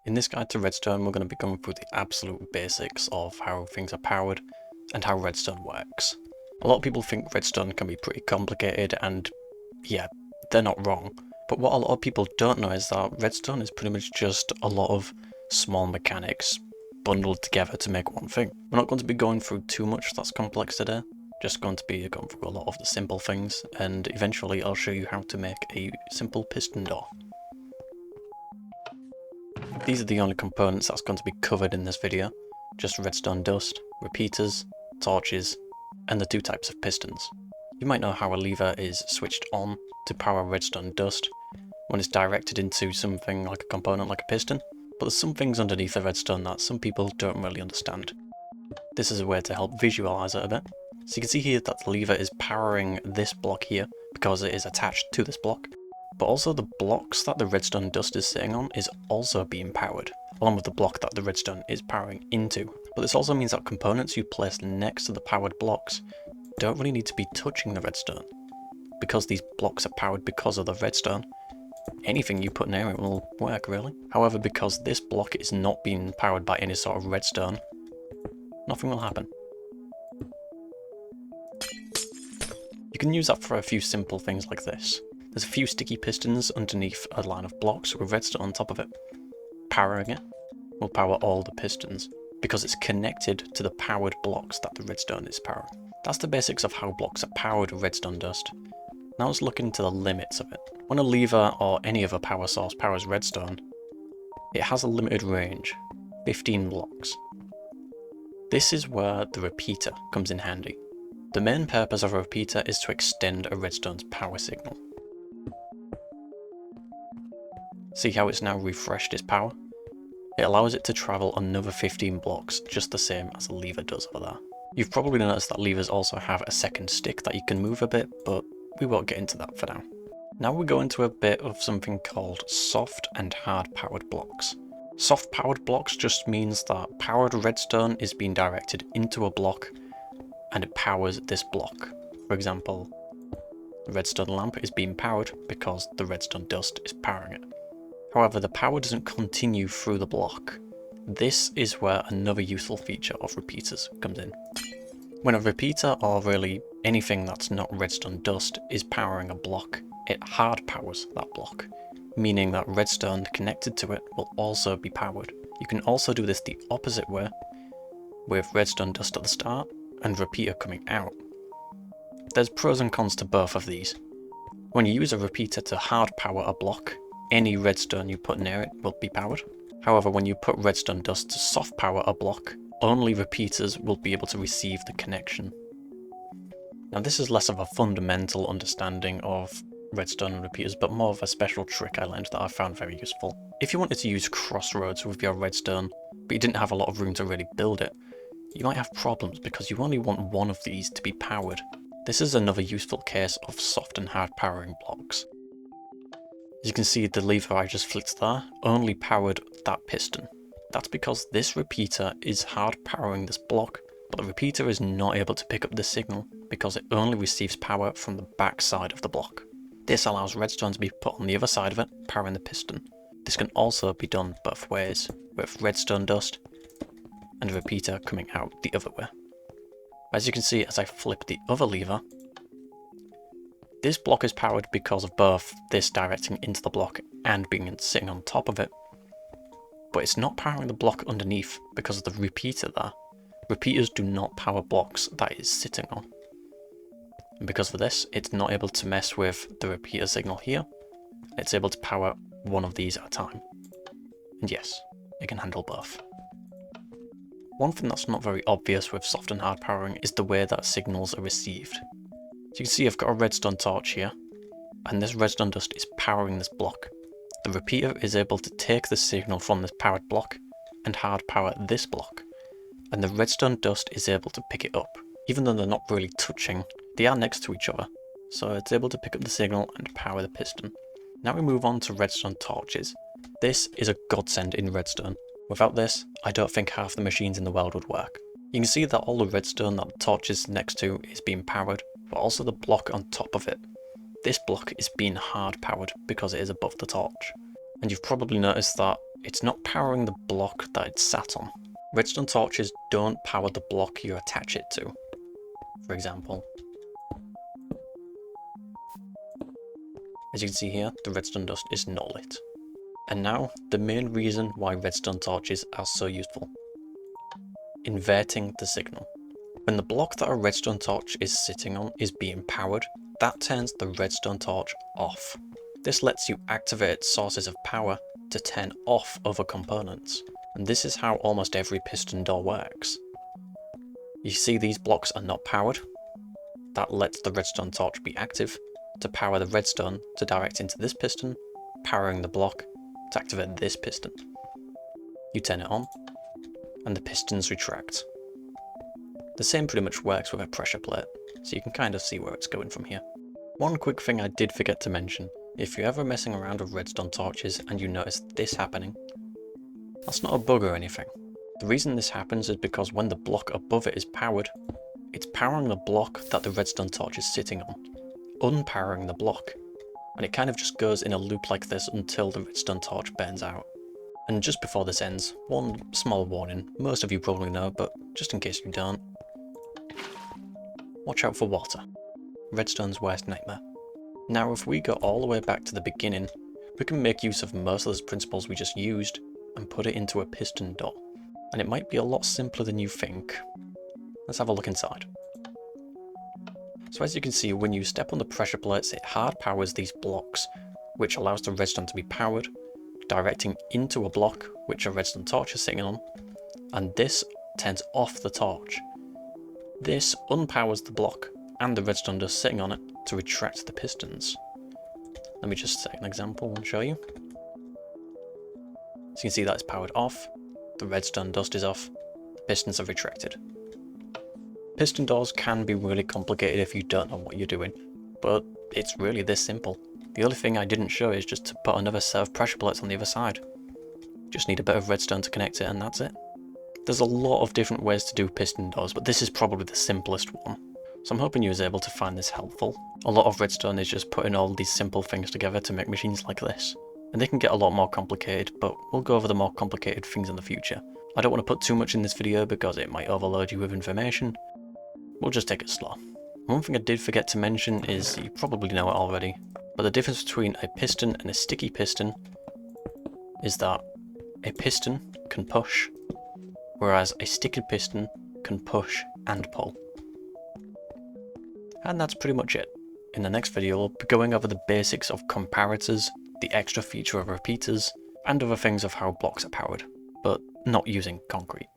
In this guide to redstone, we're going to be going through the absolute basics of how things are powered and how redstone works. A lot of people think redstone can be pretty complicated, and yeah, they're not wrong. But what a lot of people don't know is that redstone is pretty much just a lot of small mechanics bundled together to make one thing. We're not going to be going through too much that's complex today, just going to be going through a lot of the simple things, and eventually I'll show you how to make a simple piston door. These are the only components that's going to be covered in this video, just redstone dust, repeaters, torches, and the two types of pistons. You might know how a lever is switched on to power redstone dust when it's directed into something like a component like a piston, but there's some things underneath the redstone that some people don't really understand. This is a way to help visualize it a bit. So you can see here that the lever is powering this block here because it is attached to this block, but also the blocks that the redstone dust is sitting on is also being powered, along with the block that the redstone is powering into. But this also means that components you place next to the powered blocks don't really need to be touching the redstone. Because these blocks are powered because of the redstone, anything you put near it will work really. However, because this block is not being powered by any sort of redstone, nothing will happen. You can use that for a few simple things like this. There's a few sticky pistons underneath a line of blocks with redstone on top of it. Powering it will power all the pistons, because it's connected to the powered blocks that the redstone is powering. That's the basics of how blocks are powered with redstone dust. Now let's look into the limits of it. When a lever or any other power source powers redstone, it has a limited range, 15 blocks. This is where the repeater comes in handy. The main purpose of a repeater is to extend a redstone's power signal. See how it's now refreshed its power? It allows it to travel another 15 blocks, just the same as a lever does over there. You've probably noticed that levers also have a second stick that you can move a bit, but we won't get into that for now. Now we go into a bit of something called soft and hard powered blocks. Soft powered blocks just means that powered redstone is being directed into a block and it powers this block. For example, the redstone lamp is being powered because the redstone dust is powering it. However, the power doesn't continue through the block. This is where another useful feature of repeaters comes in. When a repeater, or really anything that's not redstone dust, is powering a block, it hard powers that block, meaning that redstone connected to it will also be powered. You can also do this the opposite way, with redstone dust at the start and repeater coming out. There's pros and cons to both of these. When you use a repeater to hard power a block, any redstone you put near it will be powered. However, when you put redstone dust to soft power a block, only repeaters will be able to receive the connection. Now this is less of a fundamental understanding of redstone and repeaters, but more of a special trick I learned that I found very useful. If you wanted to use crossroads with your redstone, but you didn't have a lot of room to really build it, you might have problems because you only want one of these to be powered. This is another useful case of soft and hard powering blocks. As you can see, the lever I just flicked there only powered that piston. That's because this repeater is hard powering this block, but the repeater is not able to pick up the signal because it only receives power from the back side of the block. This allows redstone to be put on the other side of it, powering the piston. This can also be done both ways, with redstone dust and the repeater coming out the other way. As you can see, as I flip the other lever, this block is powered because of both this directing into the block and being sitting on top of it. But it's not powering the block underneath because of the repeater there. Repeaters do not power blocks that it is sitting on. And because of this, it's not able to mess with the repeater signal here. It's able to power one of these at a time. And yes, it can handle both. One thing that's not very obvious with soft and hard powering is the way that signals are received. So you can see I've got a redstone torch here, and this redstone dust is powering this block. The repeater is able to take the signal from this powered block and hard power this block, and the redstone dust is able to pick it up. Even though they're not really touching, they are next to each other, so it's able to pick up the signal and power the piston. Now we move on to redstone torches. This is a godsend in redstone. Without this, I don't think half the machines in the world would work. You can see that all the redstone that the torch is next to is being powered, but also the block on top of it. This block is being hard powered because it is above the torch. And you've probably noticed that it's not powering the block that it's sat on. Redstone torches don't power the block you attach it to. For example, as you can see here, the redstone dust is not lit. And now, the main reason why redstone torches are so useful. Inverting the signal. When the block that a redstone torch is sitting on is being powered, that turns the redstone torch off. This lets you activate sources of power to turn off other components. And this is how almost every piston door works. You see these blocks are not powered. That lets the redstone torch be active to power the redstone to direct into this piston, powering the block to activate this piston. You turn it on, and the pistons retract. The same pretty much works with a pressure plate, so you can kind of see where it's going from here. One quick thing I did forget to mention, if you're ever messing around with redstone torches and you notice this happening, that's not a bug or anything. The reason this happens is because when the block above it is powered, it's powering the block that the redstone torch is sitting on, unpowering the block, and it kind of just goes in a loop like this until the redstone torch burns out. And just before this ends, one small warning, most of you probably know, but just in case you don't, watch out for water. Redstone's worst nightmare. Now if we go all the way back to the beginning, we can make use of most of those principles we just used and put it into a piston door. And it might be a lot simpler than you think. Let's have a look inside. So as you can see, when you step on the pressure plates, it hard powers these blocks, which allows the redstone to be powered, directing into a block which a redstone torch is sitting on, and this turns off the torch. This unpowers the block and the redstone dust sitting on it to retract the pistons. Let me just set an example and show you. So you can see that it's powered off, the redstone dust is off, the pistons are retracted. Piston doors can be really complicated if you don't know what you're doing, but it's really this simple. The only thing I didn't show is just to put another set of pressure plates on the other side. Just need a bit of redstone to connect it and that's it. There's a lot of different ways to do piston doors, but this is probably the simplest one. So I'm hoping you was able to find this helpful. A lot of redstone is just putting all these simple things together to make machines like this. And they can get a lot more complicated, but we'll go over the more complicated things in the future. I don't want to put too much in this video because it might overload you with information. We'll just take it slow. One thing I did forget to mention is, you probably know it already, but the difference between a piston and a sticky piston is that a piston can push, whereas a sticky piston can push and pull. And that's pretty much it. In the next video, we'll be going over the basics of comparators, the extra feature of repeaters, and other things of how blocks are powered, but not using concrete.